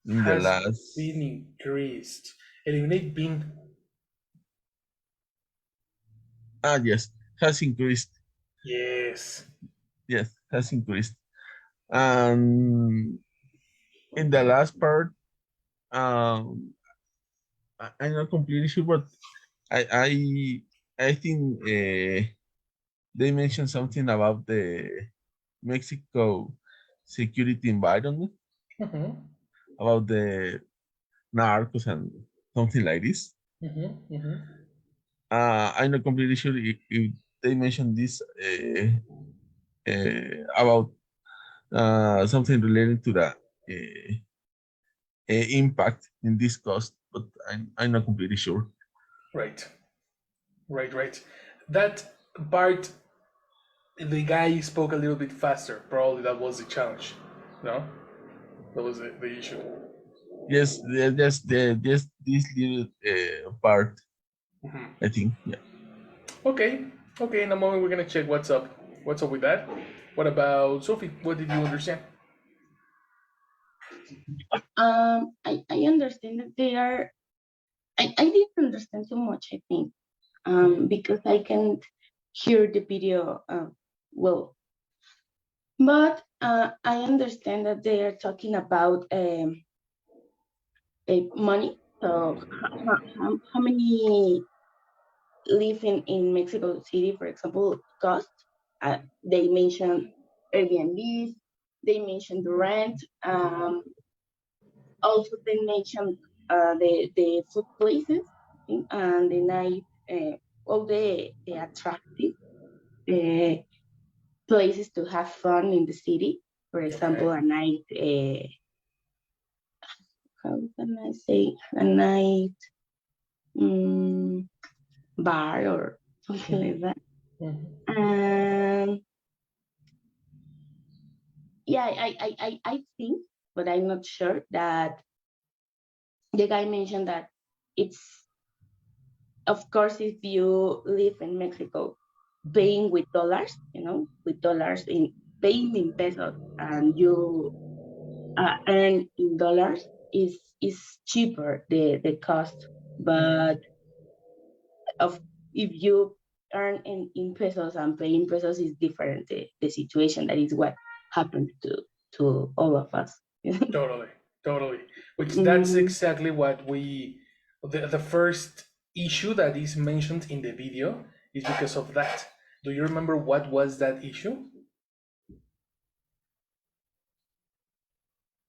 in the Has last. been increased. Eliminate been. Yes, has increased. Yes. Yes, has increased. And in the last part, um, I'm not completely sure, but I I I think they mentioned something about the Mexico security environment, Mm-hmm. about the narcos and something like this. Mm-hmm. Mm-hmm. I'm not completely sure if they mentioned this about something related to the impact in this cost, but I'm not completely sure. Right. Right. Right. That part, the guy spoke a little bit faster. Probably that was the challenge. No, that was the issue. Yes, just this little part, Mhm. I think. Yeah. Okay. Okay. In a moment, we're gonna check what's up. What's up with that? What about Sophie? What did you understand? I understand that they are. I didn't understand too much. I think because I can't hear the video well, but I understand that they are talking about money. So how many live in Mexico City, for example, cost? They mentioned Airbnbs. They mentioned the rent. Also, they mentioned the food places and the night, all the attractive uh, places to have fun in the city. For example, Okay. a night, how can I say, a night um, bar or something like Mm-hmm. that. Mm-hmm. And yeah, I think, but I'm not sure that the guy mentioned that it's, of course, if you live in Mexico, paying with dollars, with dollars in paying in pesos, and you earn in dollars is cheaper the cost. But of if you earn in pesos and pay in pesos is different. The situation that is what happened to all of us. Totally, totally. Which that's Mm, exactly what the first issue that is mentioned in the video is because of that. Do you remember what was that issue?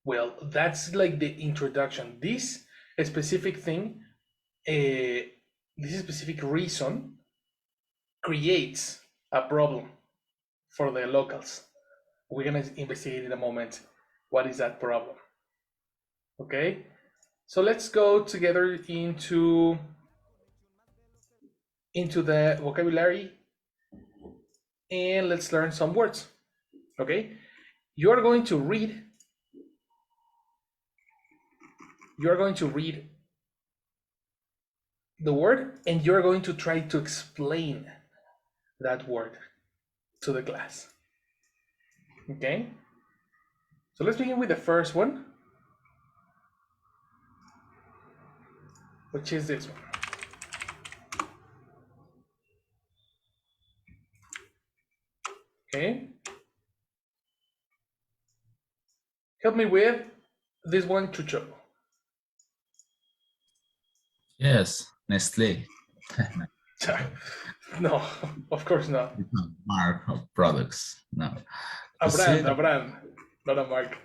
Well, that's like the introduction. This specific thing, this specific reason creates a problem for the locals. We're gonna investigate in a moment what is that problem. Okay, so let's go together into the vocabulary and let's learn some words. Okay, you are going to read. You are going to read the word, and you are going to try to explain that word to the class. Okay, so let's begin with the first one, which is this one. Okay, help me with this one, Chucho. Yes, Nestle. No, of course not. It's not mark of products. No. A To brand, see a brand, not a mark.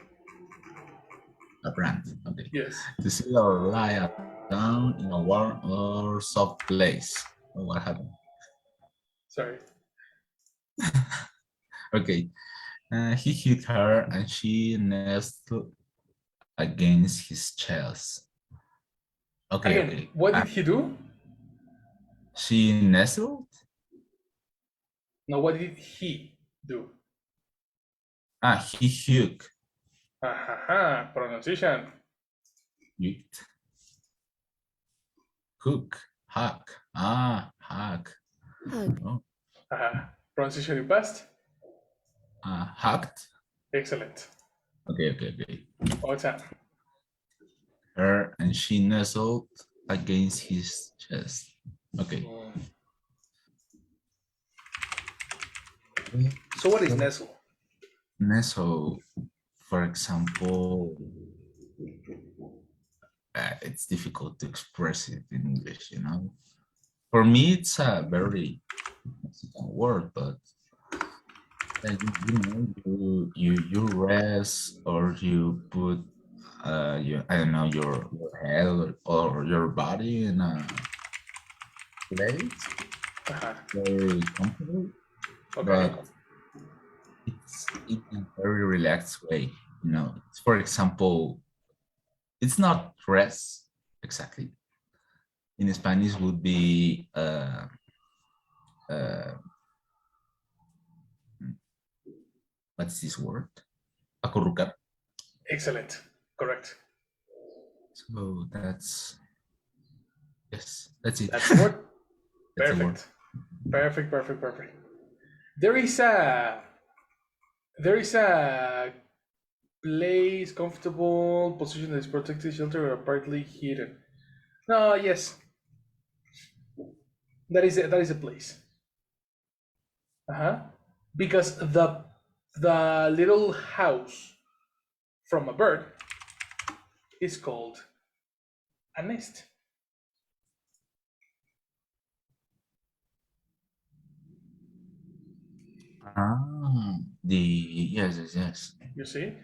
a brand. Okay. Yes. To sit or lie down in a warm or soft place. Oh, what happened? Sorry. Okay. He hit her and she nestled against his chest. Okay, Again, okay. what did he do? She nestled? No, what did he do? He hooked. Pronunciation. Hooked. Hook. Hack. Hack. Hug. Oh. Pronunciation in past. Hacked. Excellent. Okay, okay, okay. All time. and she nestled against his chest. Okay. So what is nestle? Nestle, for example, it's difficult to express it in English, you know. For me, it's a very Mexican word, but you rest or you put I don't know your head or your body in a place very comfortable, Okay. but it's in a very relaxed way. You know, for example, it's not rest exactly. In Spanish would be uh, what's this word? Acurrucar. Excellent. Correct. So that's yes, that's it. That's the word. That's the word. Perfect. Perfect. There is a place, comfortable position that is protected, shelter, or partly hidden. No, yes, that is a place. Because the little house from a bird is called a nest. Yes. You see,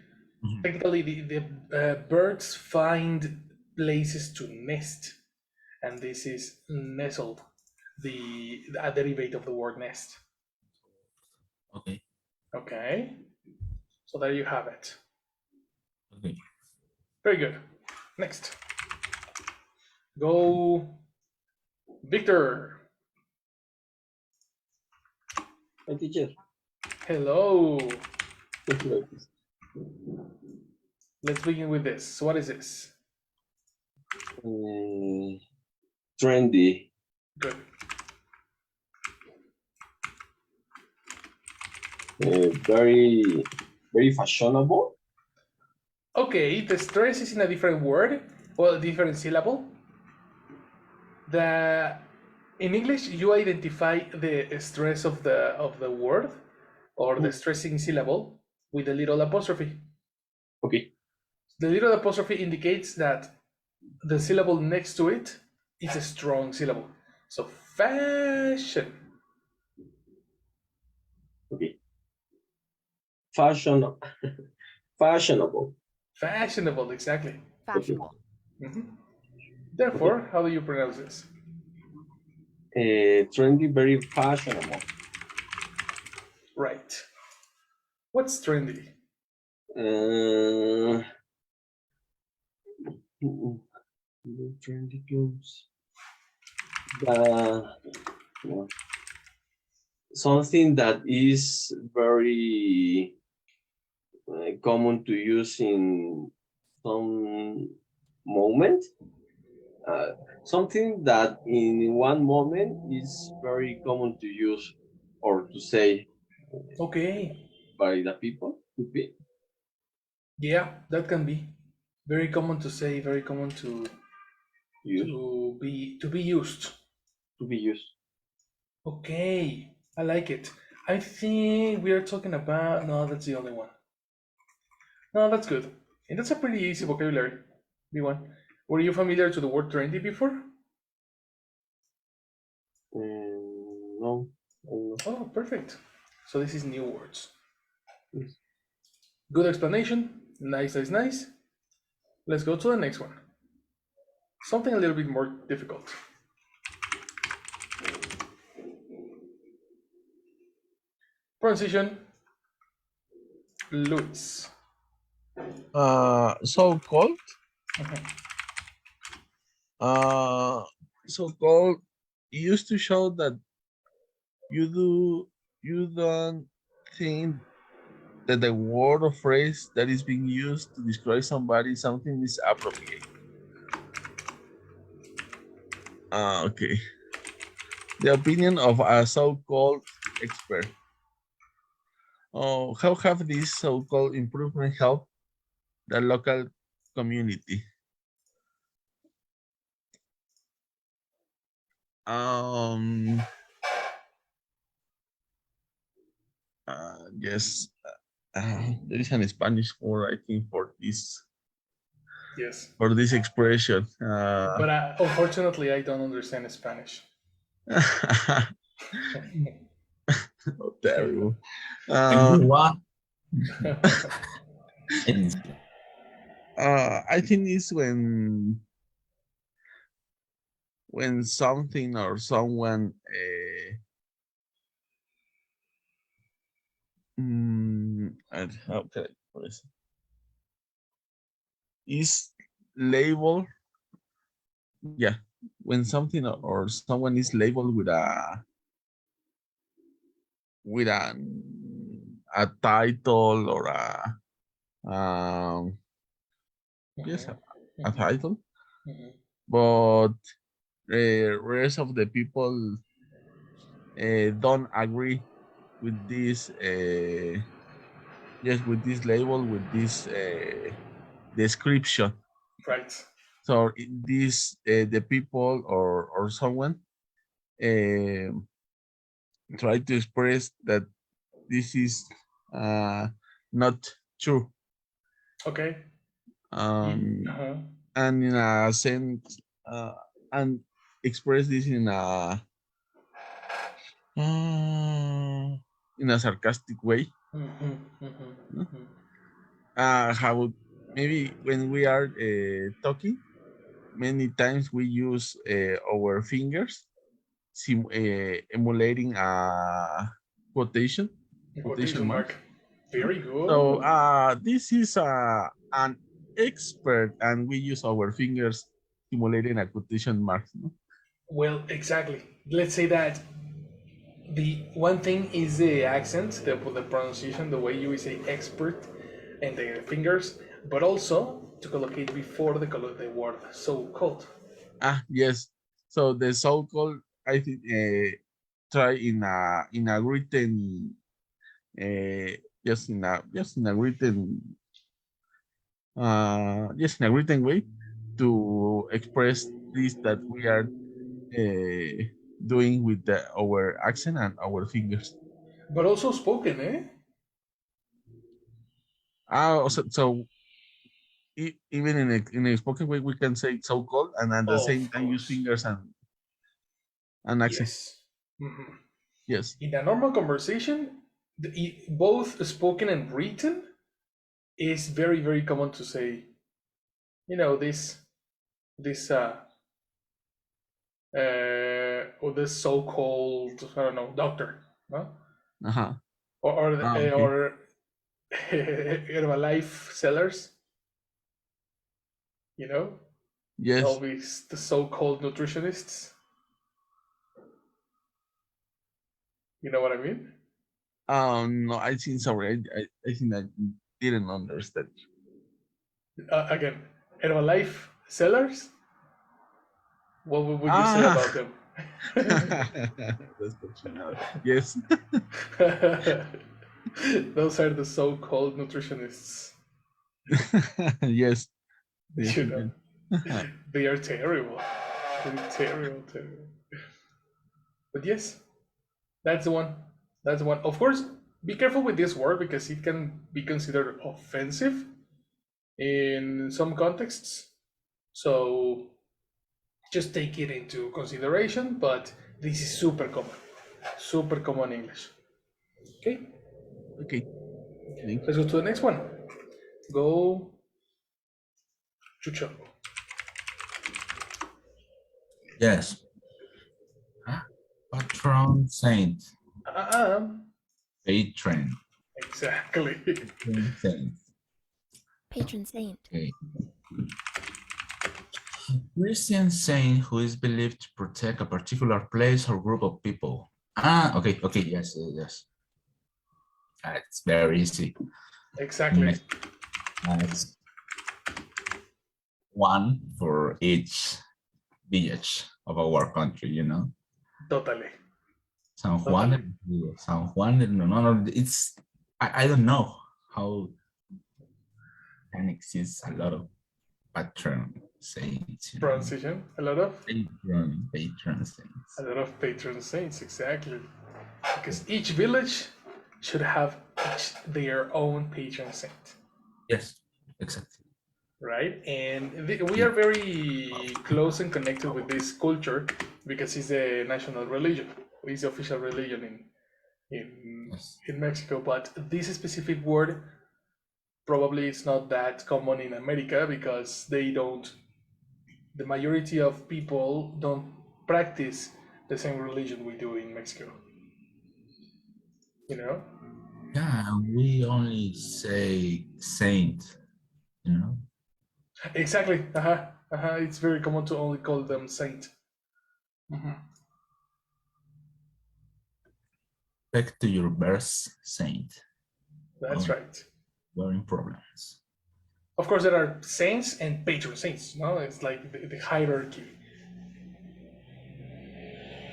Mhm. technically, the birds find places to nest, and this is nestled, the a derivate of the word nest. Okay. Okay, so there you have it. Okay. Very good. Next, go, Victor. Hi, teacher. Hello. Hello. Let's begin with this. So what is this? Trendy. Good. Very, very fashionable. Okay, the stress is in a different word, well, a different syllable. The in English you identify the stress of the word or the stressing syllable with a little apostrophe. Okay. The little apostrophe indicates that the syllable next to it is a strong syllable. So fashion. Okay. Fashion. Fashionable. Fashionable, exactly. Fashionable. Therefore, how do you pronounce this? Trendy. Very fashionable. Right. What's trendy? Uh, Trendy clothes. Something that is very common to use in some moment. Something that in one moment is very common to use or to say Okay. by the people could be. Yeah, that can be very common to say, very common Use to be used. to be used. Okay, I like it. I think we are talking about no, that's the only one. No, that's good. And that's a pretty easy vocabulary. B1. Were you familiar to the word trendy before? No, I don't know. Oh, perfect. So this is new words. Yes. Good explanation. Nice. Let's go to the next one. Something a little bit more difficult. Pronunciation. Luis. So-called. So-called used to show that you don't think that the word or phrase that is being used to describe somebody something is appropriate. Okay. The opinion of a so-called expert. Oh, how have these so-called improvement helped the local community? Um. Yes. There is an Spanish word, I think, Yes. for this expression. But unfortunately, I don't understand Spanish. Oh, terrible. If Uh, you want, it's I think it's when something or someone how can I put this? Is labeled, yeah, when something or someone is labeled with a title or um yes, a title, but the rest of the people don't agree with this yes, with this label, with this description. Right. So this the people or someone um try to express that this is uh, not true, Okay. um, Uh-huh. and in a sense, and express this in a sarcastic way. No? How maybe when we are talking, many times we use our fingers, emulating a quotation, quotation Quotation mark. marks. No? Very So good. this is an expert, and we use our fingers simulating a quotation marks. No? Well, exactly. Let's say that the one thing is the accent, the pronunciation, the way you say expert, and the fingers, but also to collocate before the word so called. Yes. So the so-called, I think, try in a written, just in a written, just in a written way to express this that we are uh, doing with our accent and our fingers. But also spoken, eh? So even in a spoken way, we can say so-called and at the same Of time use course. fingers and accent. Yes. Mhm. Yes. In a normal conversation, both spoken and written is very, very common to say, this or this so-called, I don't know, doctor, no? Uh-huh. Okay. Or Herbalife sellers, you know, Yes. always the so-called nutritionists. You know what I mean? No, I think sorry. I think I didn't understand. Again, Herbalife sellers. What would you say Ah, about them? that's good to know. Yes. Those are the so-called nutritionists. Yes. Yes. You know, they are terrible. They're terrible, terrible. But yes, that's the one. That's the one. Of course, be careful with this word because it can be considered offensive in some contexts. So just take it into consideration. But this is super common English. Okay, Okay. Thank let's you. go to the next one. Go, Chucho. yes. Patron saint, Um, patron, exactly. patron saint. Patron saint. Okay. Christian saint who is believed to protect a particular place or group of people. Okay, okay, yes, yes. It's very easy. Exactly. It's one for each village of our country, you know. Totally. San Juan Totally. del Río, San Juan del, no, it's, I don't know how can exist a lot of pattern. saints, you know. Pronunciation. A lot of Patron saints. a lot of patron saints, exactly. Because each village should have their own patron saint, Yes, exactly. right? And we are very close and connected with this culture because it's the national religion, it's the official religion Yes. in Mexico. But this specific word probably is not that common in America because they don't. The majority of people don't practice the same religion we do in Mexico. You know. Yeah, we only say saint, you know. Exactly. Uh-huh. Uh-huh. It's very common to only call them saint. Mhm. Back to your birth saint. That's Well, right. we're in problems. Of course, there are saints and patron saints. No, it's like the hierarchy.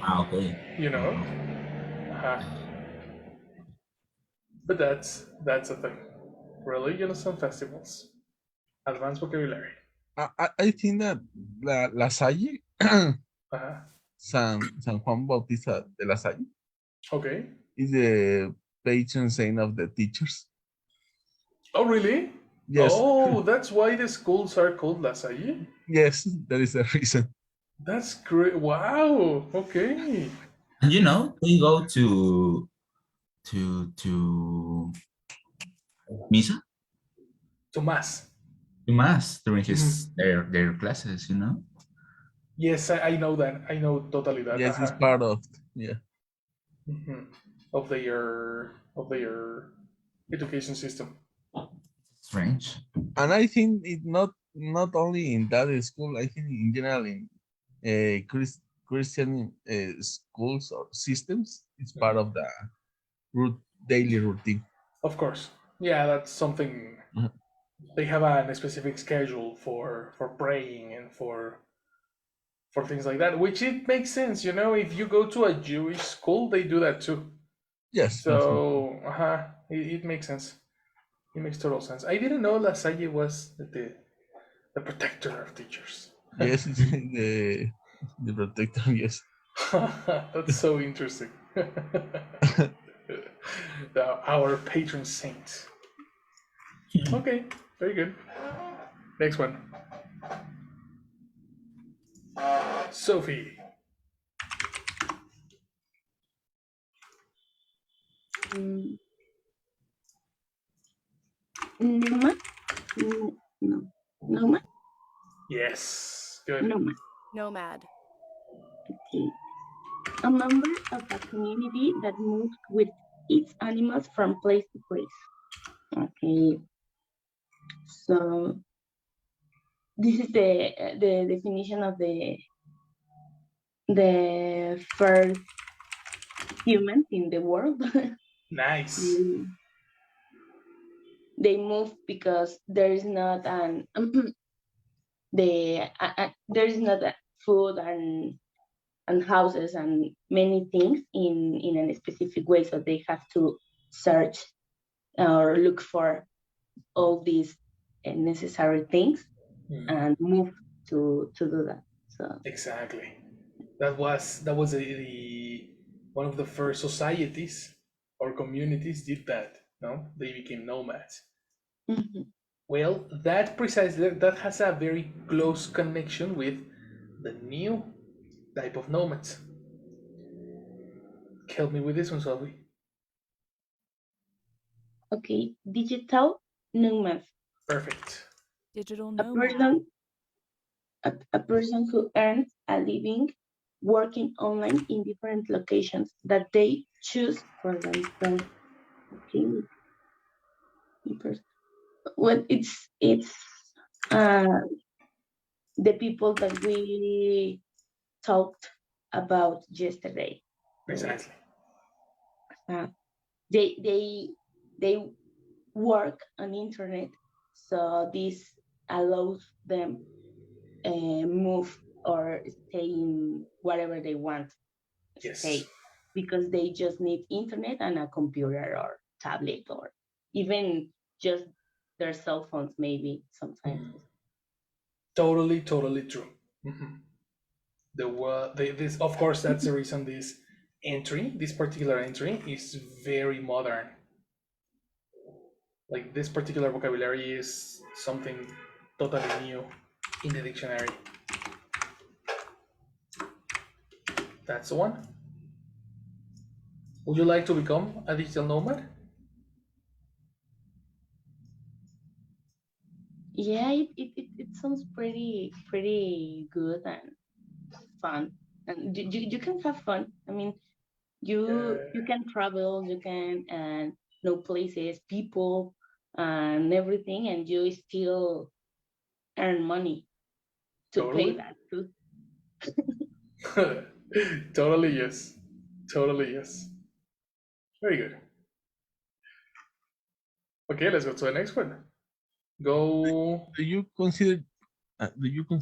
Ah, okay. You know. Uh-huh. But that's a thing. Religions and festivals. Advanced vocabulary. I think that La Salle, Uh-huh. San Juan Bautista de La Salle, Okay. is the patron saint of the teachers. Oh, really? Yes, Oh, that's why the schools are called La Salle? yes, that is the reason. That's great. Wow. Okay. And you know, they go to misa, Tomas. to mass during Mhm. their classes, you know. Yes, I know that. I know totally that. Yes, it's Uh-huh. part of, yeah. Mhm. Of their education system. Strange. And I think it not only in that school, I think in general in Christian schools or systems, it's part of the daily routine. Of course. Yeah, that's something Mhm. they have a specific schedule for praying and for things like that, which it makes sense. If you go to a Jewish school, they do that too. Yes, So, it makes sense. It makes total sense. I didn't know La Salle was the protector of teachers. yes, it's the protector. Yes, That's so interesting. Our patron saint. Okay, very good. Next one. Sophie. Mm, Numa? No. Numa? Yes, good. Numa. Nomad. Okay. A member of a community that moves with its animals from place to place. Okay. So this is the definition of the first humans in the world. Nice. they, they move because there is not an there is not a food and houses and many things in a specific way, so they have to search or look for all these necessary things and move to do that. So Exactly. That was one of the first societies or communities did that. No, they became nomads. mhm. Well, that has a very close connection with the new type of nomads. Help me with this one, Sophie. Okay, digital nomad, Perfect. Digital a nomad. person a person who earns a living working online in different locations that they choose for themselves. Okay, well, it's uh, the people that we talked about yesterday. So Precisely. uh, they work on internet, so this allows them move or stay in whatever they want to Yes. stay because they just need internet and a computer or tablet or even just their cell phones maybe sometimes. Totally true. This, of course, that's the reason this particular entry is very modern. Like this particular vocabulary is something totally new in the dictionary. That's the one. Would you like to become a digital nomad? Yeah, it sounds pretty good and fun, and you can have fun. I mean, you can travel, you can know places, people, and everything, and you still earn money to pay Totally. that too. Totally yes. Totally yes. Very good. Okay, let's go to the next one. Go. Do you consider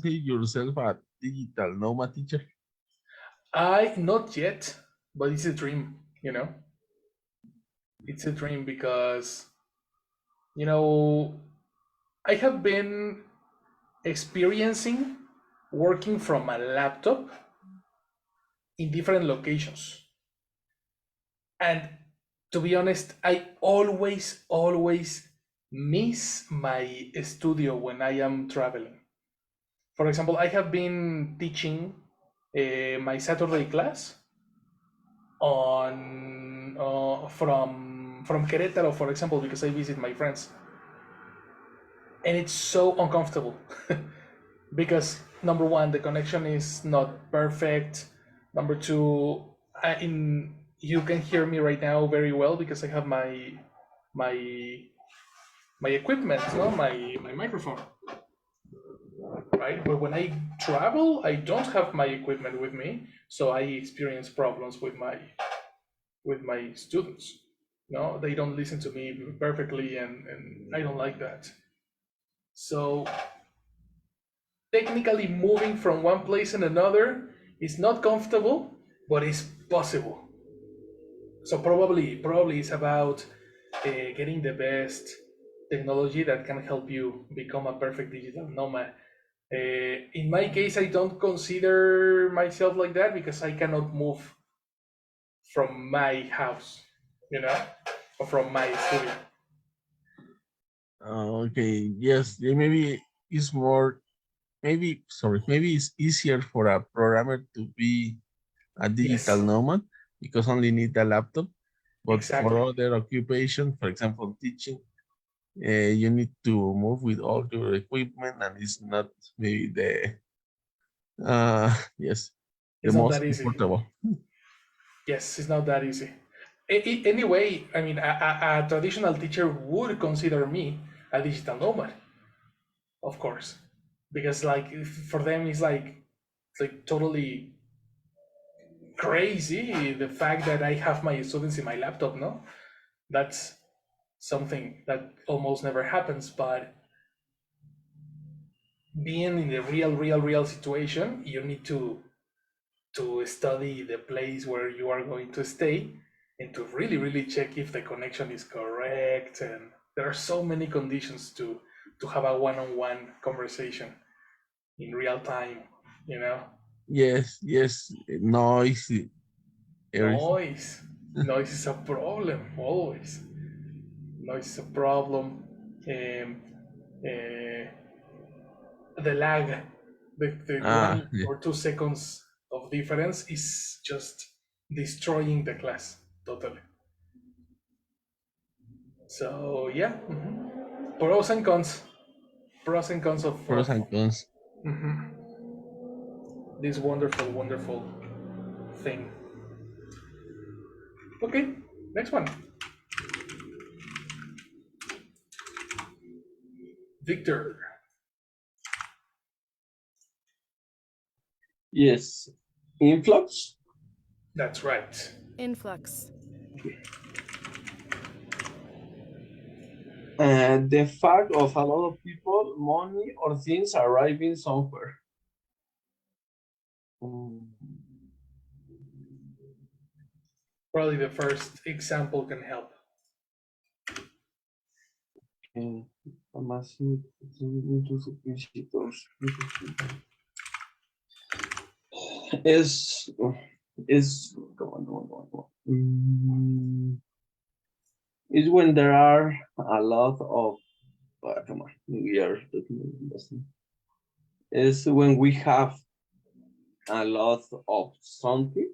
yourself a digital nomad teacher? I not yet, but it's a dream. It's a dream because you know I have been experiencing working from a laptop in different locations. And to be honest, I always miss my studio when I am traveling. For example, I have been teaching my Saturday class on from Querétaro, for example, because I visit my friends, and it's so uncomfortable because number one, the connection is not perfect. Number two, you can hear me right now very well because I have my my equipment, no, my microphone, right? But when I travel, I don't have my equipment with me, so I experience problems with my students. No, they don't listen to me perfectly, and I don't like that. So technically moving from one place and another is not comfortable, but it's possible. So probably it's about getting the best technology that can help you become a perfect digital nomad. In my case, I don't consider myself like that because I cannot move from my house, or from my studio. Okay, yes, maybe it's more, maybe it's easier for a programmer to be a digital Yes, nomad because only need a laptop. But for exactly. other occupation, for example, teaching, you need to move with all your equipment, and it's not maybe the yes, the It's not most that easy. comfortable. Yes, it's not that easy. Anyway, I mean, a traditional teacher would consider me a digital nomad, of course, because like for them it's like totally crazy the fact that I have my students in my laptop. No, that's something that almost never happens. But being in the real situation, you need to study the place where you are going to stay and to really check if the connection is correct, and there are so many conditions to have a one-on-one conversation in real time you know Yes, noisy, everything. noise is a problem always. Noise is a problem. um, uh, the lag, the Ah, one yeah. or 2 seconds of difference is just destroying the class totally. So yeah, pros and cons, pros and cons of Pros and cons. this wonderful thing. Okay, next one, Victor. Yes. Influx. That's right. Influx. The fact of a lot of people, money, or things arriving somewhere. Mm, Probably the first example can help. okay. is come on. Is when there are a lot of come on, we are talking investing. Is when we have a lot of something.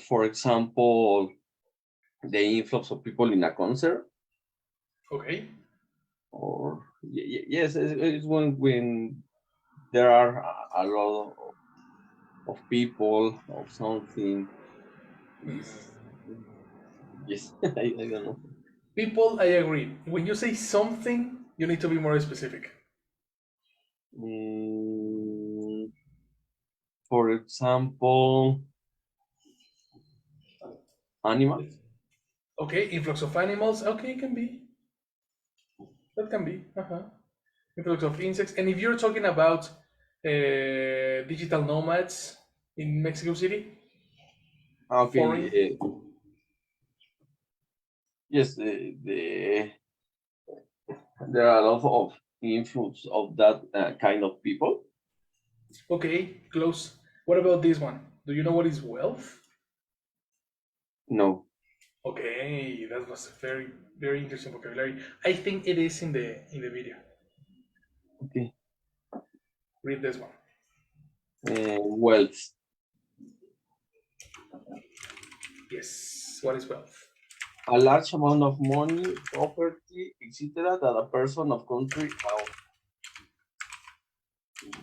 For example, the influx of people in a concert. Okay. Or yes, it's when there are a lot of people of something. Yes, I don't know. People, I agree. When you say something, you need to be more specific. For example, animals. Okay, influx of animals. Okay, it can be. That can be. Influx of insects. And if you're talking about digital nomads in Mexico City, foreign. Okay. Yes, there are a lot of influence of that kind of people. Okay, close. What about this one? Do you know what is wealth? No. Okay, that was a very, very interesting vocabulary. I think it is in the video. Okay. Read this one. Wealth. Yes. What is wealth? A large amount of money, property, etc., that a person of country owns.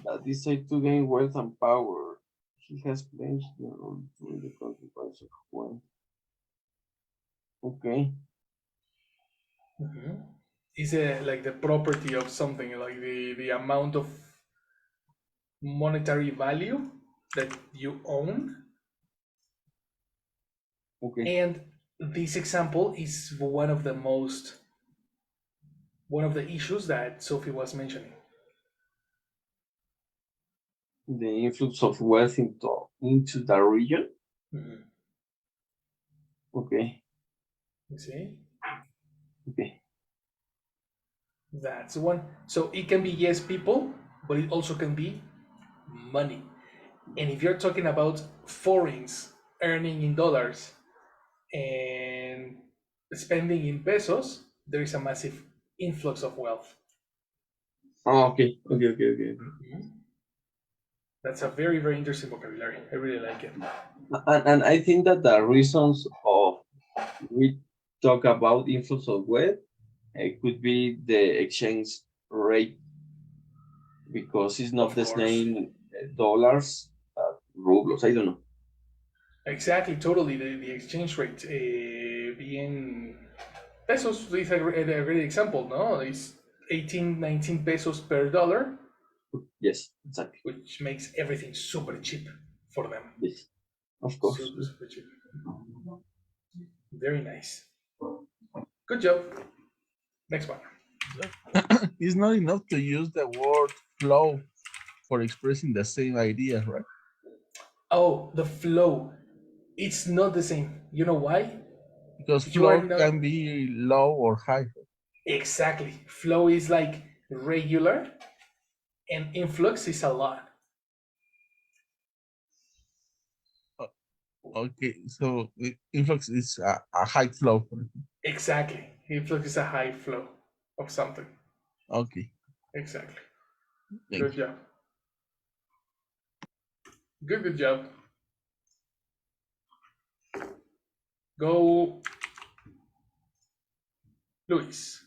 That is said to gain wealth and power. He has pledged the role to the consequence of wealth. Okay. Is it like the property of something, like the amount of monetary value that you own? Okay. And this example is one of the issues that Sophie was mentioning. The influx of wealth into the region. Okay. You see? Okay. That's one. So it can be, yes, people, but it also can be money. And if you're talking about foreigners earning in dollars and spending in pesos, there is a massive influx of wealth. Oh, okay. Okay. That's a very, very interesting vocabulary. I really like it. And I think that the reasons of we talk about influx of wealth, it could be the exchange rate, because it's not the same dollars, rubles. I don't know. Exactly, totally. The exchange rate being pesos is a great example, no? It's 18, 19 pesos per dollar. Yes, exactly. Which makes everything super cheap for them. Yes, of course. Super cheap. Very nice. Good job. Next one. It's not enough to use the word flow for expressing the same idea, right? Oh, the flow. It's not the same. You know why? Because flow can be low or high. Exactly. Flow is like regular, and influx is a lot. Okay, so influx is a high flow. Exactly. Influx is a high flow of something. Okay. Exactly. Thank Good job. Good job. Go, Luis.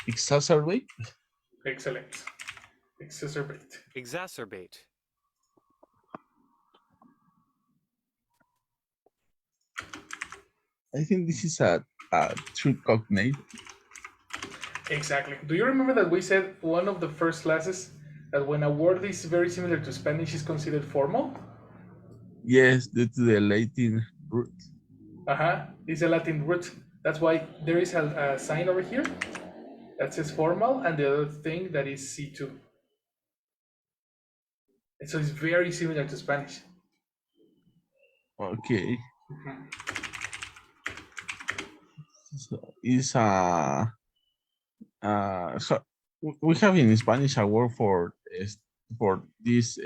Exacerbate. Excellent. Exacerbate. Exacerbate. I think this is a true cognate. Exactly. Do you remember that we said one of the first classes that when a word is very similar to Spanish is considered formal? Yes, due to the Latin root. It's a Latin root. That's why there is a sign over here that says formal, and the other thing that is C2. And so it's very similar to Spanish. Okay. is so we have in Spanish a word for this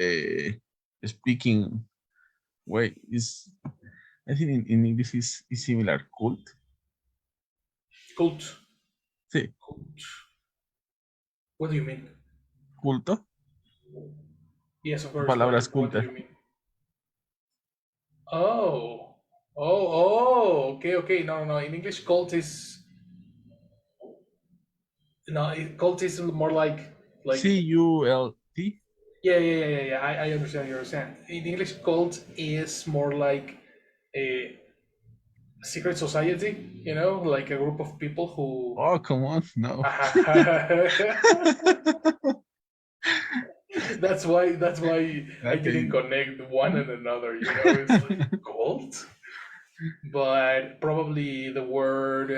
speaking way. Is I think in English is similar. Cult. Cult. Sí. Cult. What do you mean? Culto. Yes, of course. Palabras What do cultas. you mean? Oh, okay. No. In English, cult is cult is more like CULT. yeah. I understand what you're saying. In English, cult is more like a secret society. Like a group of people who. Oh, come on, no. That's why I didn't Okay. connect one and another. It's like cult, but probably the word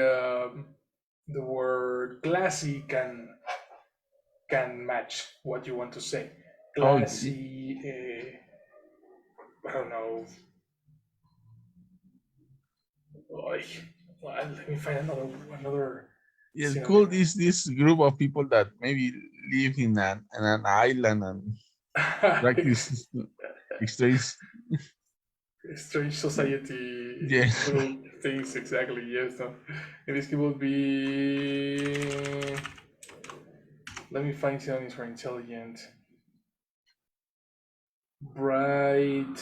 classy can match what you want to say. Okay. Classy. I don't know. Like, let me find another Yes, synonym. cult is this group of people that maybe live in an island and practice strange. Strange society Yeah. group things exactly. Yes. No. In this case would be. Let me find synonyms for intelligent. Bright.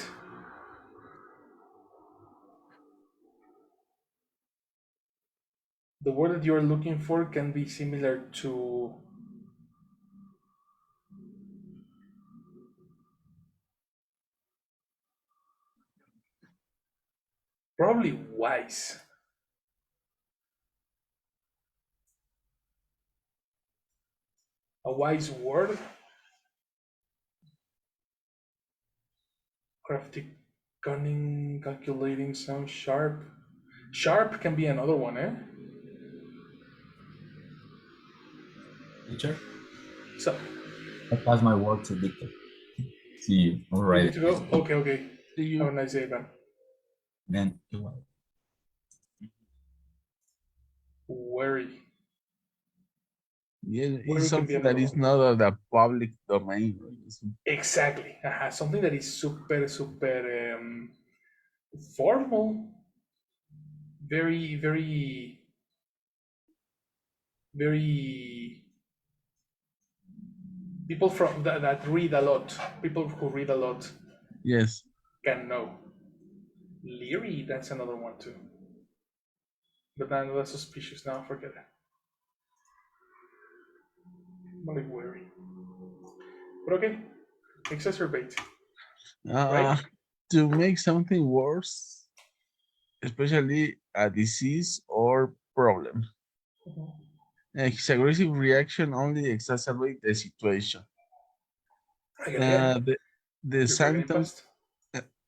The word that you are looking for can be similar to probably wise. A wise word. Crafty, cunning, calculating, sound sharp. Sharp can be another one, eh? Teacher, So I pass my work to Victor. See you. All you need right. to go? Okay. See Have you. a nice day, man. Then you are. Worry. Yeah, it's Worry can be something that another is one. not of the public domain. Exactly. Something that is super formal, very very people from that read a lot. People who read a lot Yes. can know. Leery, that's another one too. But then that's suspicious now. Forget it. More like worry. But okay, exacerbate, Uh, right? to make something worse, especially a disease or problem. His aggressive reaction only exacerbates the situation. Again, The you're talking in symptoms.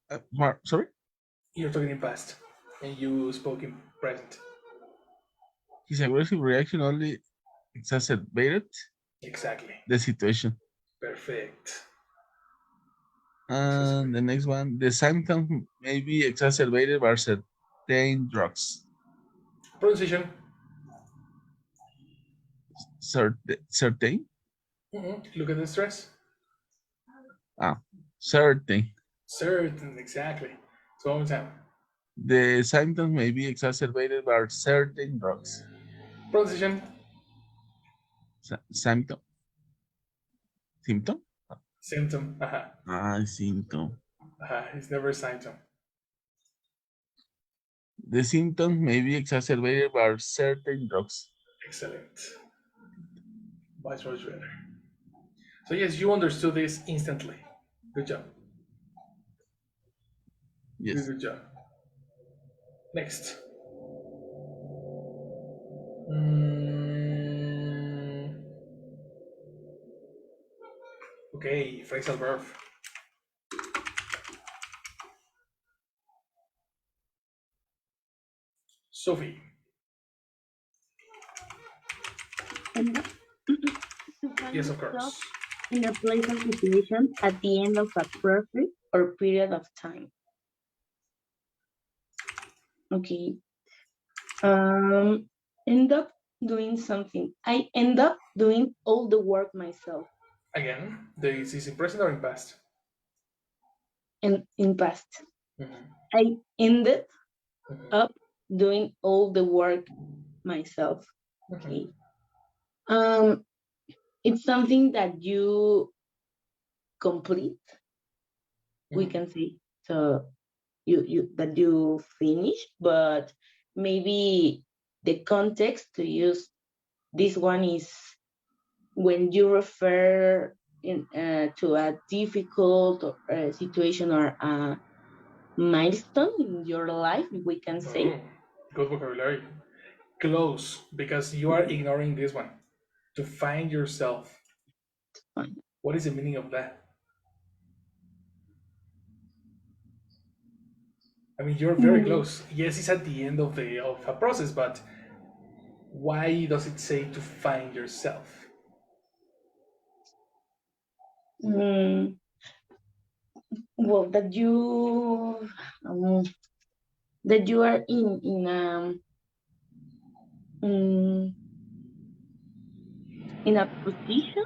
past. Sorry. You're talking in past, and you spoke in present. His aggressive reaction only exacerbated Exactly. the situation. Perfect. And the next one, the symptoms may be exacerbated by certain drugs. Pronunciation. Certain? Look at the stress. Certain. Certain, exactly. So one more time. The symptoms may be exacerbated by certain drugs. Pronunciation. Symptom? Symptom? Symptom. Symptom. It's never a symptom. The symptoms may be exacerbated by certain drugs. Excellent. Much better. So yes, you understood this instantly. Good job. Yes. Good job. Next. Okay, phrasal verb. Sophie. To find Yes, of yourself course. in a place or situation at the end of a process or period of time. Okay. end up doing something. I end up doing all the work myself. Again, this is in present or in past? And in past, Mm-hmm. I ended Mm-hmm. up doing all the work myself. Mm-hmm. Okay. Um, it's something that you complete, we Mm-hmm. can say. So you that you finish, but maybe the context to use this one is when you refer to a difficult situation or a milestone in your life, we can say. Oh, good vocabulary. Close, because you are ignoring this one. To find yourself. Fine. What is the meaning of that? I mean, you're very Mm, close. Yes, it's at the end of a process, but why does it say to find yourself? mm, well, um, that you are mm, in a position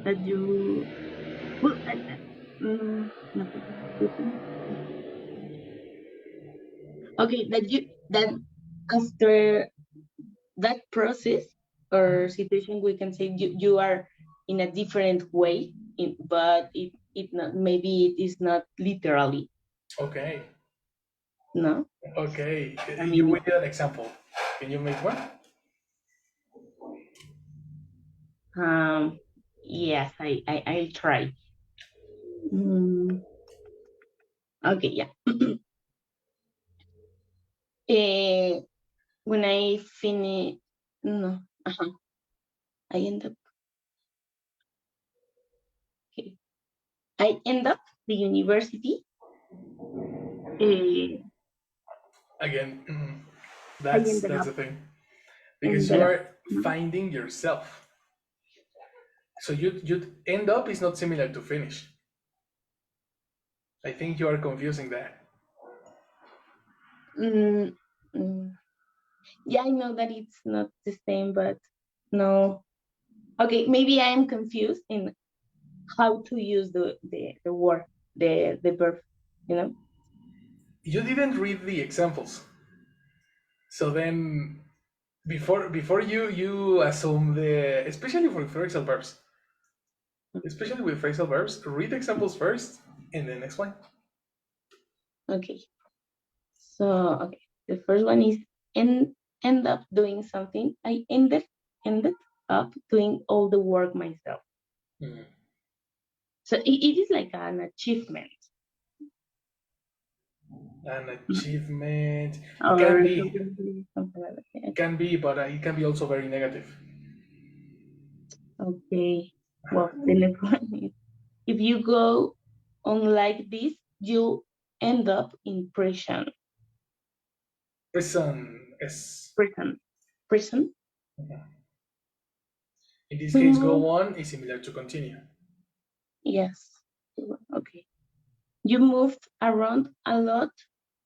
that you well, in a position. Okay, that after that process or situation, we can say you are in a different way, but it not, maybe it is not literally. Okay, No, okay. I You mean, will need an example. Can you make one? um, yes, I try. Mm, okay, yeah. Eh, when I finish, no, I end up. Okay, I end up the university. Eh, Again, I that's ended that's up the thing, because you ended up. are No? finding yourself. So you end up is not similar to finish. I think you are confusing that. Mm, mm. Yeah, I know that it's not the same, but no. Okay, maybe I am confused in how to use the word, the verb, you know? You didn't read the examples, so then before you assume the, especially for phrasal verbs, especially with phrasal verbs, read examples first and then explain. Okay. So, okay. The first one is end up doing something. I ended up doing all the work myself. Mhm. So it is like an achievement. An achievement can Or be, something like that. can be, but it can be also very negative. Okay. Well, the next one is if you go on like this, you end up in prison. Prison is, Prison. Prison. in this We case, go move. on is similar to continue. Yes. Okay. You moved around a lot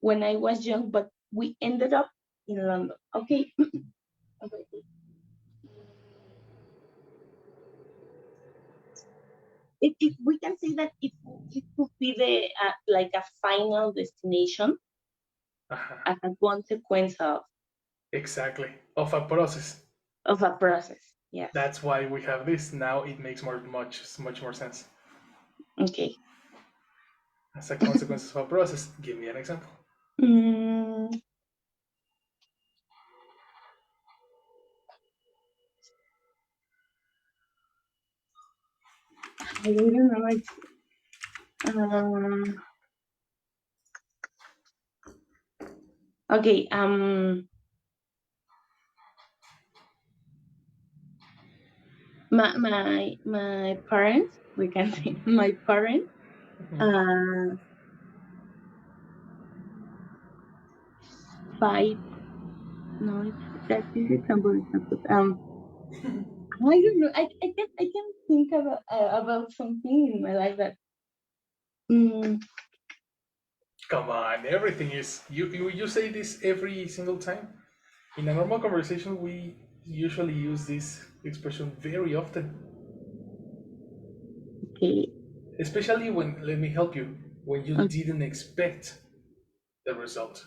when I was young, but we ended up in London. Okay. Okay. We can say that it could be the like a final destination Uh-huh. as a consequence Exactly, of a process. of a process. Yes. That's why we have this. Now it makes much more sense. Okay. As a consequence of a process, give me an example. Mm, I don't know. Um, okay. My parents. We can say my parents. Uh, fight. No, that this example is not good. I don't know. I can think about something in my life that. Mm, Come on, everything is you say this every single time. In a normal conversation, we usually use this expression very often. Okay. Especially when, let me help you, when you Okay. didn't expect the result.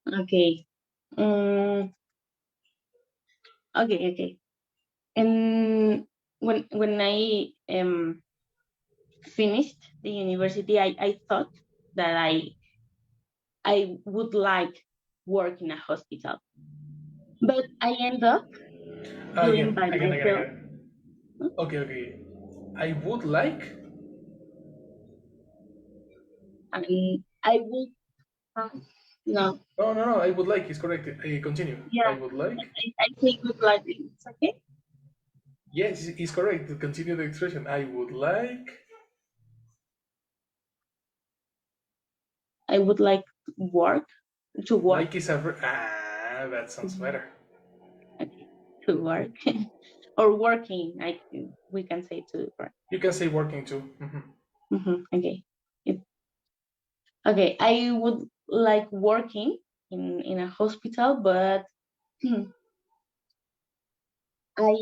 Okay. Mm, okay. Okay. And when I finished the university, I thought that I would like work in a hospital, but I end up doing by myself. Again. Okay. I would like. And I would no, No. I would like is correct. Continue. yeah, I would like. I think would like it's okay. Yes, it's correct. To continue the expression, I would like. I would like to work Like is a that sounds better. okay, to work or working. We can say to work. You can say working too. Okay. Okay, I would like working in a hospital, but I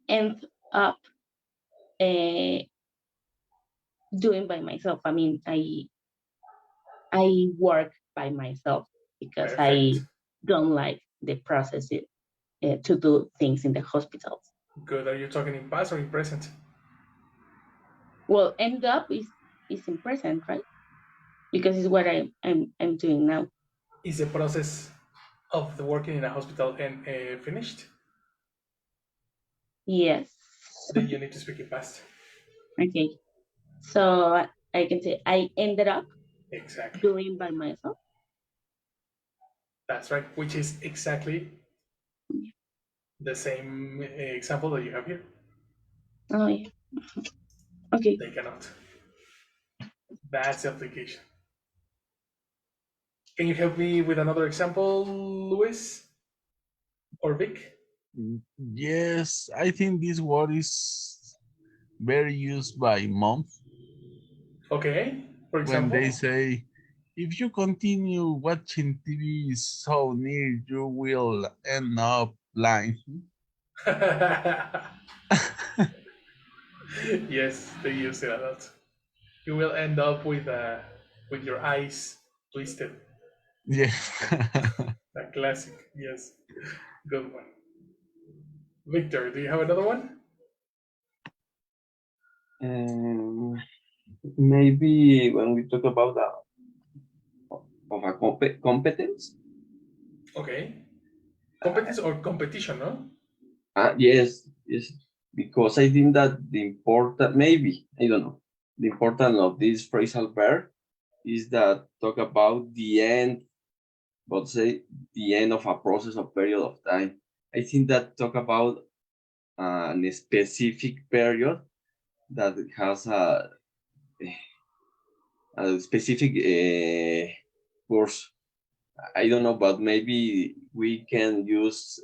end up uh, doing by myself. I mean, I work by myself because I Perfect. don't like the process to do things in the hospitals. Good. Are you talking in past or in present? Well, end up is in present, right? Because it's what I'm doing now. Is the process of the working in a hospital and finished? Yes. Then you need to speak in past. Okay. So I can say I ended up Exactly. doing by myself. That's right. Which is exactly the same example that you have here. Oh yeah. Okay. They cannot. That's the application. Can you help me with another example, Luis or Vic? Yes, I think this word is very used by moms Okay. For when example. they say, if you continue watching TV so near, you will end up blind. Yes, they use it a lot. You will end up with your eyes twisted. Yeah. A classic. Yes. Good one. Victor, do you have another one? Maybe when we talk about competence. Okay. Competence or competition, no? Yes, because I think that the important, maybe, I don't know, the importance of this phrasal verb is that talk about the end, but say the end of a process or period of time. I think that talk about a specific period that has a specific course. I don't know, but maybe we can use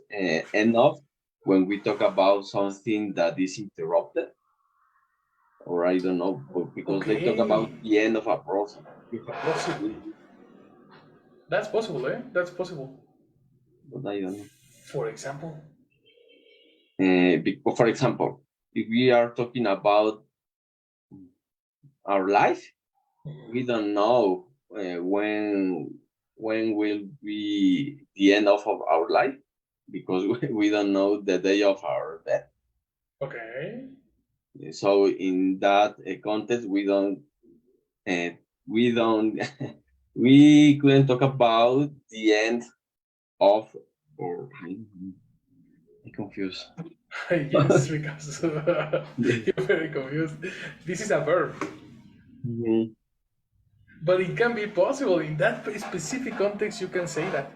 enough when we talk about something that is interrupted, or I don't know, because they talk about Okay. the end of a process. Possibly. That's possible, eh? That's possible. But I don't know. For example. For example, if we are talking about our life, we don't know when will be the end of our life because we don't know the day of our death. Okay. So in that context, uh, we don't we couldn't talk about the end of or I confused. Yes, because you're very confused. This is a verb. Mhm. But it can be possible in that specific context. You can say that.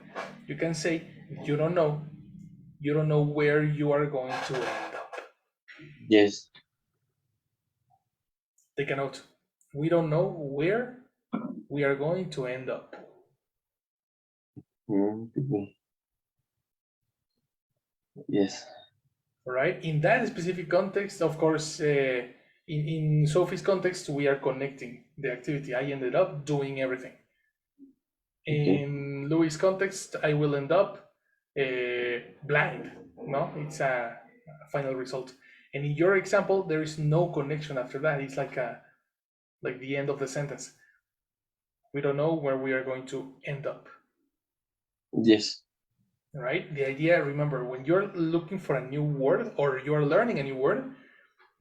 You can say you don't know. You don't know where you are going to end up. Yes. Take a note. We don't know where we are going to end up. Mhm. Yes. All right. In that specific context, of course, in Sophie's context, we are connecting the activity. I ended up doing everything. In Louis' context, I will end up blind. No, it's a final result. And in your example, there is no connection after that. It's like the end of the sentence. We don't know where we are going to end up. Yes. Right? The idea, remember, when you're looking for a new word or you're learning a new word,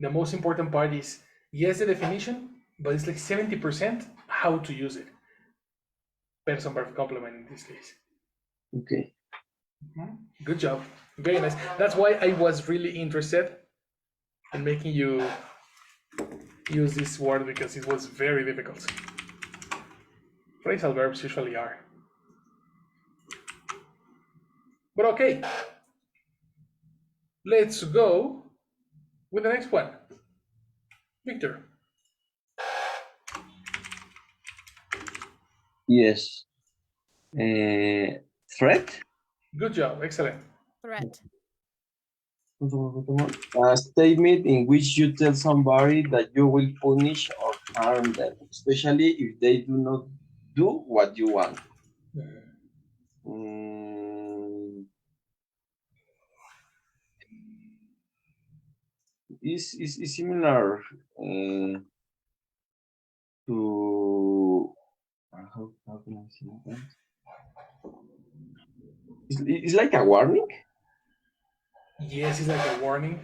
the most important part is, yes, the definition, but it's like 70% how to use it. Person perfect complement in this case. Okay. Good job. Very nice. That's why I was really interested in making you use this word, because it was very difficult. Phrasal verbs usually are. But okay, let's go with the next one. Victor. Yes. Threat? Good job. Excellent. Threat. A statement in which you tell somebody that you will punish or harm them, especially if they do not do what you want. Is similar to how can I say that? It's like a warning. Yes, it's like a warning.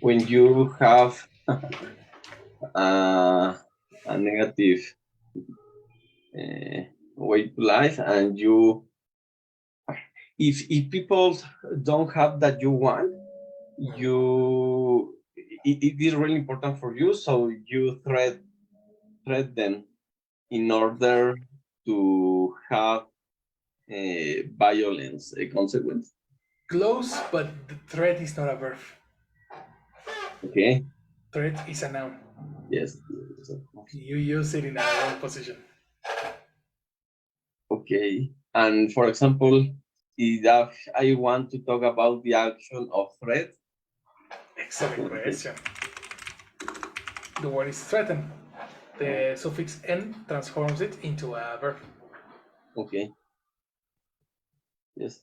When you have a negative way to life, and you, if people don't have that you want, you it is really important for you, so you threat them in order to have violence a consequence. Close, but the threat is not a verb. Okay. Threat is a noun. Yes. You use it in a wrong position. Okay. And for example, if I want to talk about the action of threat. Excellent question. The word is threaten. The suffix n transforms it into a verb. Okay. Yes.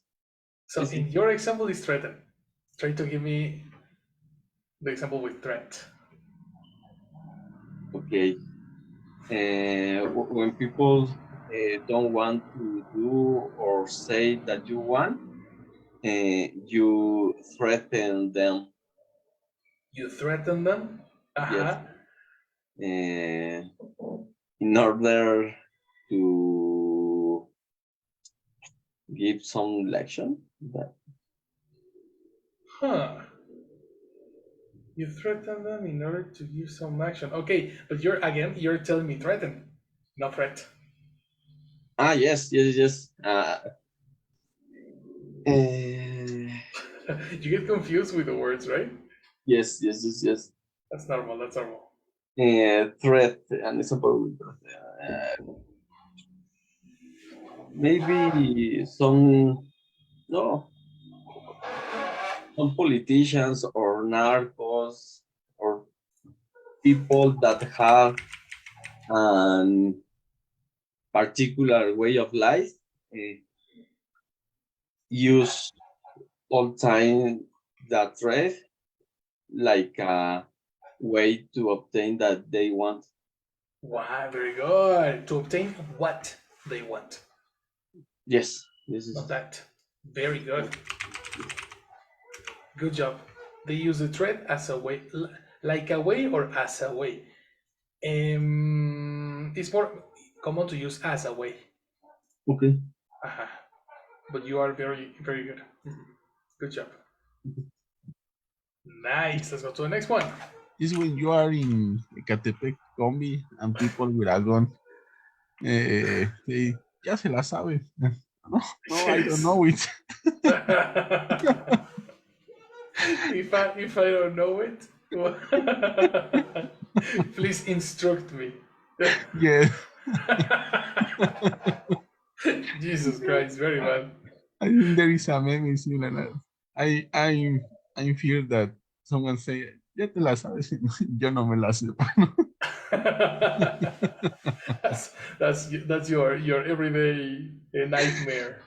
So Yes, in your example is threaten. Try to give me the example with threat. Okay. When people don't want to do or say that you want, you threaten them. You threaten them? Yes. In order to give some lesson. You threaten them in order to give some action. Okay, but you're telling me threaten, not threat. Yes. You get confused with the words, right? Yes. That's normal. That's normal. Threat and example. Maybe some politicians or narcos or people that have a particular way of life use all time that threat like a way to obtain that they want. Wow, very good. To obtain what they want. Yes, this is Not that. Very good. Good job. They use the threat as a way, like a way or as a way. It's more common to use as a way. okay. But you are very, very good. Good job. Nice. Let's go to the next one. This when you are in Ecatepec combi and people with a gun, they ya se la sabe. No, I don't know it. If I don't know it, please instruct me. Yeah. Jesus Christ, very bad. I think there is a meme similar. I'm fear that someone say, ya te la sabes, yo no me la sé. that's your everyday nightmare.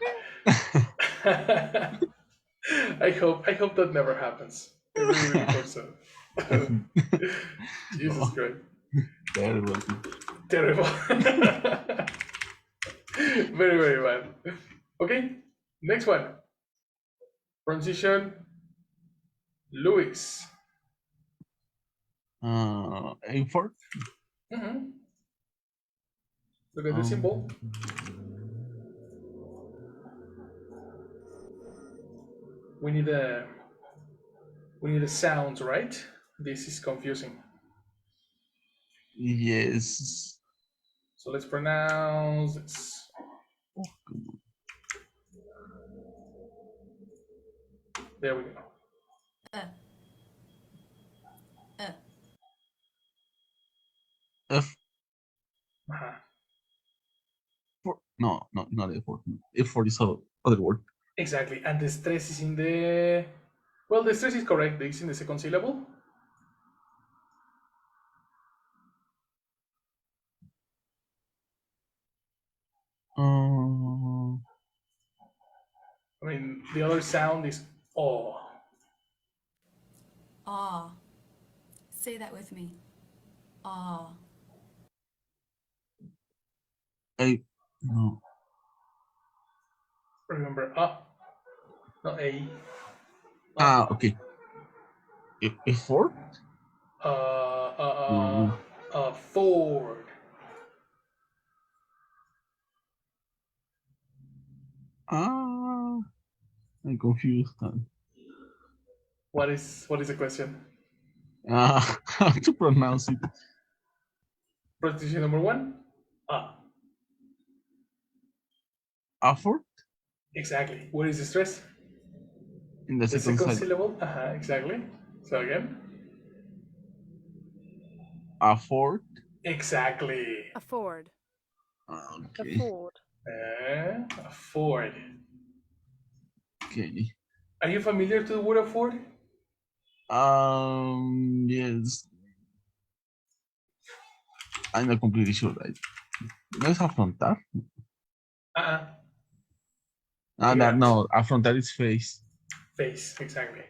I hope that never happens. I really hope so. Jesus Oh, Christ. terrible. Terrible. Very, very bad. Okay, next one. Transition. Louis. A4. Mm-hmm. Look at the Um, symbol. We need a sound, right? This is confusing. yes. So let's pronounce this. Oh, come on. There we go. F4. Uh-huh. No, not F4. F4 is other word. Exactly. And the stress is in the. Well, the stress is correct. It's in the second syllable. I mean, the other sound is oh. Ah. Say that with me. Ah. No. Remember, not A. Okay. F4? No. Ford. I'm confused. What is the question? How to pronounce it? Pronunciation number one. A4 Exactly. Where is the stress? in the The second second side. syllable. Exactly. So again. A4. Exactly. Afford. Okay. Afford. Ford. Okay. Are you familiar to the word afford? Yes. I'm not completely sure. No es afrontar. No. Afrontar is face. Face, exactly.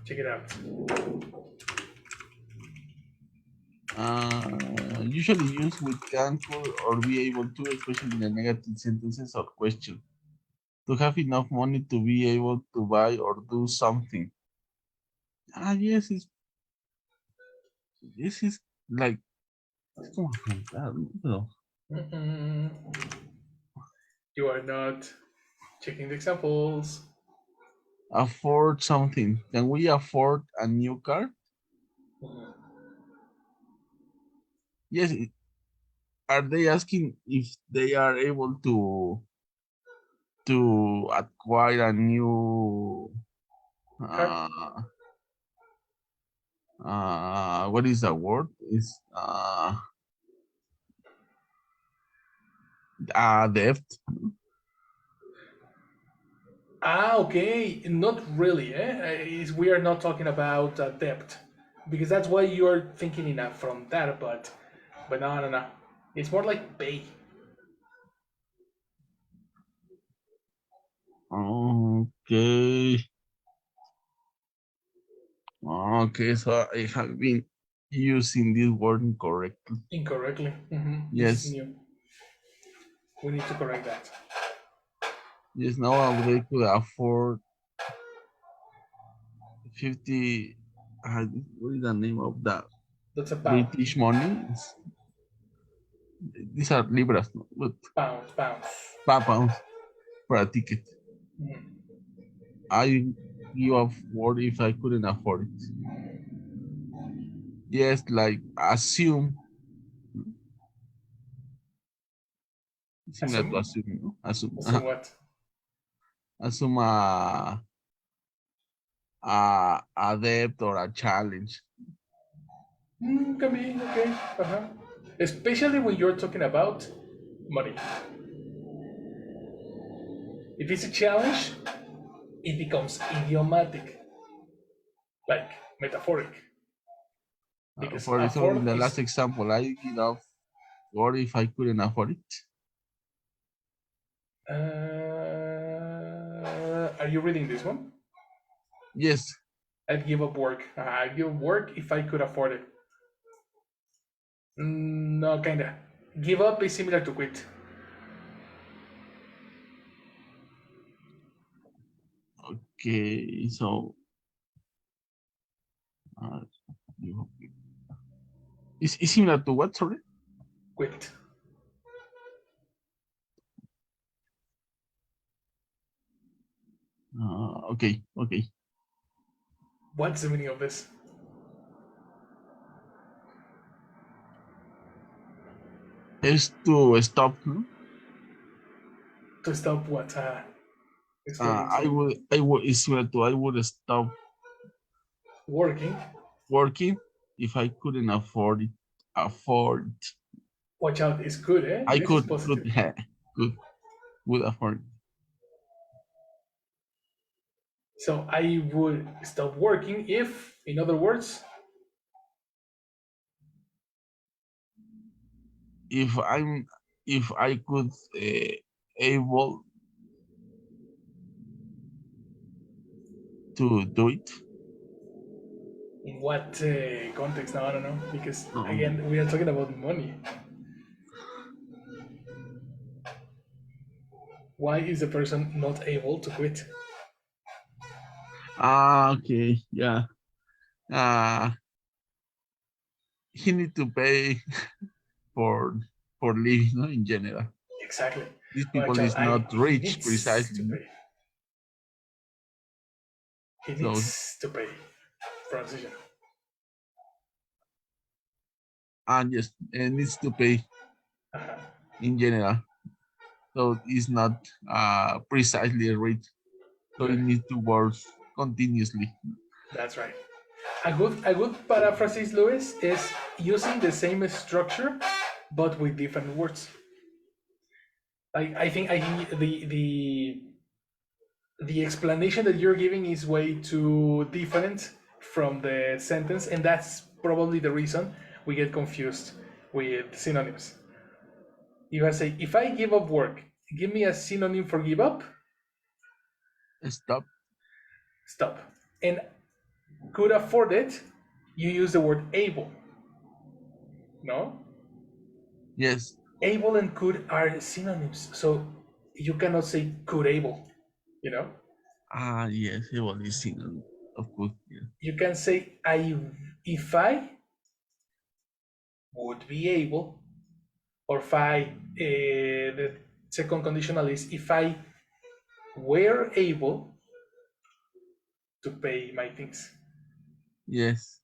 Check it out. Usually used with can, could, or be able to, especially in the negative sentences or question. To have enough money to be able to buy or do something. Yes, this is like, es como afrontar, ¿no? Pero, You are not checking the examples. afford something. Can we afford a new car? Yes. Are they asking if they are able to acquire a new Car? what is the word? Is debt? Okay. Not really. We are not talking about debt, because that's why you are thinking in afrontar, but no. It's more like pay. Okay. Okay, so I have been using this word incorrectly. Incorrectly. This is Yes. new. We need to correct that. Yes, now they could afford 50. What is the name of that? That's a pound. British money? These are libras, no? But Pounds. pounds for a ticket. Mhm. I give afford if I couldn't afford it. Yes, like assume. Similar to Assume? assume, no? Assume. Assume what? Assume a debt or a challenge. Can be okay. Especially when you're talking about money. If it's a challenge, it becomes idiomatic, like metaphoric. For example, in the last example, I give up, or if I couldn't afford it. Are you reading this one? Yes. I'd give up work. I'd give up work if I could afford it. No, kinda. Give up is similar to quit. Okay, so it's similar to what? Sorry. Quit. Okay. What's the meaning of this? Is to stop. No? To stop what? I would. It's similar to I would stop working if I couldn't afford it. Watch out, it's good, eh? I This could, is positive. would afford. So I would stop working if, in other words, if I could able to do it. In what context? Now I don't know, because again we are talking about money. Why is the person not able to quit? Okay, yeah. He need to pay for living, no, in general. Exactly. These people is not rich precisely. To pay. He needs to pay. Pronunciation. And yes, needs to pay in general. So it's not precisely rich. So it needs to work continuously. That's right. A good paraphrasis, Luis, is using the same structure but with different words. I think the explanation that you're giving is way too different from the sentence, and that's probably the reason we get confused with synonyms. You gotta say, if I give up work, give me a synonym for give up. Stop. And could afford it, you use the word able. No? Yes. Able and could are synonyms, so you cannot say could able, you know? Yes, able is synonym of could. Yeah. You can say if I would be able, or if I, the second conditional is if I were able to pay my things. Yes.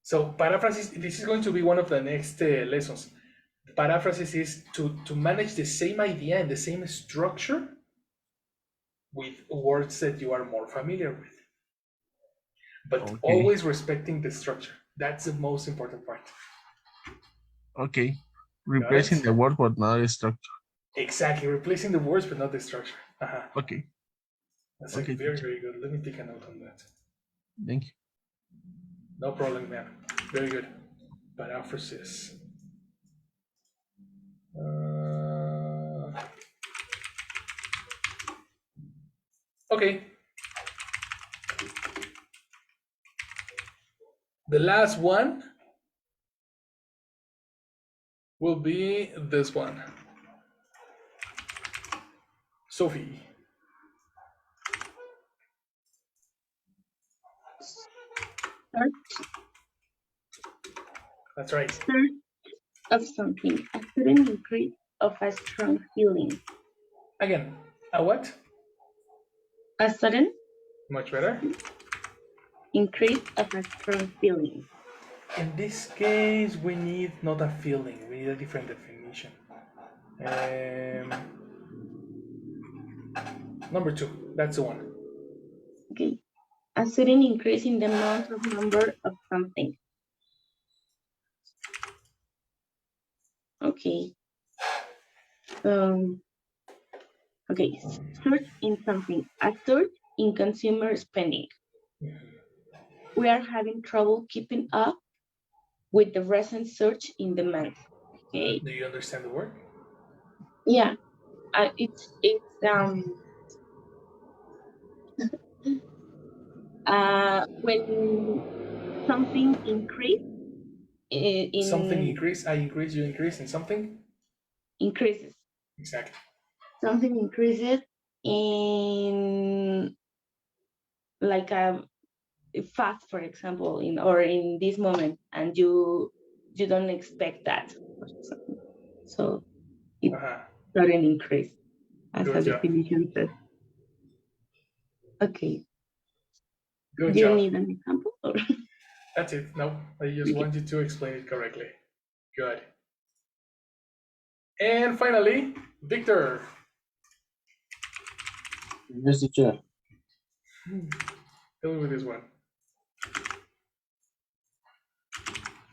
So paraphrasis, this is going to be one of the next lessons. Paraphrasis is to manage the same idea and the same structure with words that you are more familiar with. But always respecting the structure. That's the most important part. Okay. Replacing the word but not the structure. Exactly. Replacing the words but not the structure. Okay. That's very, very good. Let me take a note on that. Thank you. No problem, man. Very good. Paraphrasis. Okay. The last one will be this one. Sophie. That's right. Search of something, a sudden increase of a strong feeling. Again, a what? A sudden. Much better. Increase of a strong feeling. In this case, we need not a feeling, we need a different definition. Number 2, that's the one. Okay. A sudden increase in the amount of number of something. Okay. Okay. Surge in something. A surge in consumer spending. we are having trouble keeping up with the recent surge in demand. Okay. Do you understand the word? Yeah, it's when something Something in increase. I increase. You increase in something. increases. Exactly. Something increases in like a fast, for example, in this moment, and you don't expect that. So it's not an increase, as Good a job. definition says. Okay. Good Do you job. need an example? Or? That's it. No, I just want you to explain it correctly. Good. And finally, Victor. Yes, teacher. Tell me with this one.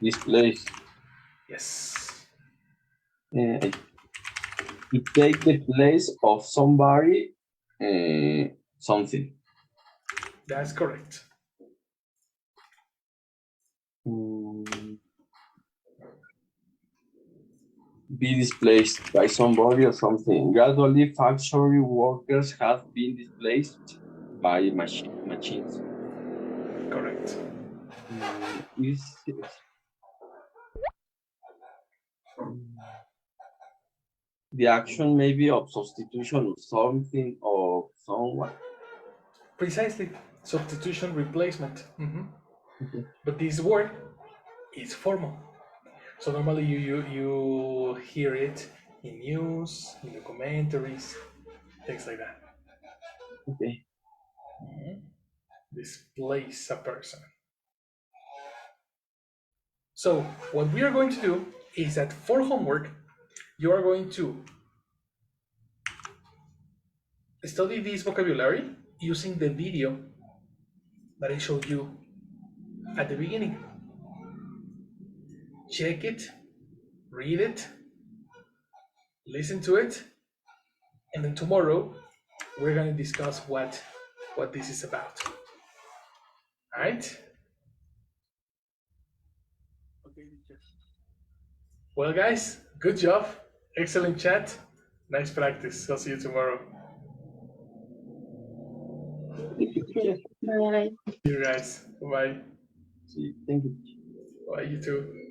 Displays. Yes. To take the place of somebody, something. That's correct. Be displaced by somebody or something. Gradually, factory workers have been displaced by machines. Correct. The action maybe of substitution of something or someone. Precisely. Substitution, replacement. Okay. But this word is formal. So normally you hear it in news, in the commentaries, things like that. Okay. Displace a person. So what we are going to do is that for homework, you are going to study this vocabulary using the video that I showed you at the beginning. Check it, read it, listen to it, and then tomorrow we're going to discuss what this is about. All right? Well, guys, good job. Excellent chat. Nice practice. I'll see you tomorrow. Bye. See you guys. Bye. See, thank you. Bye, you too.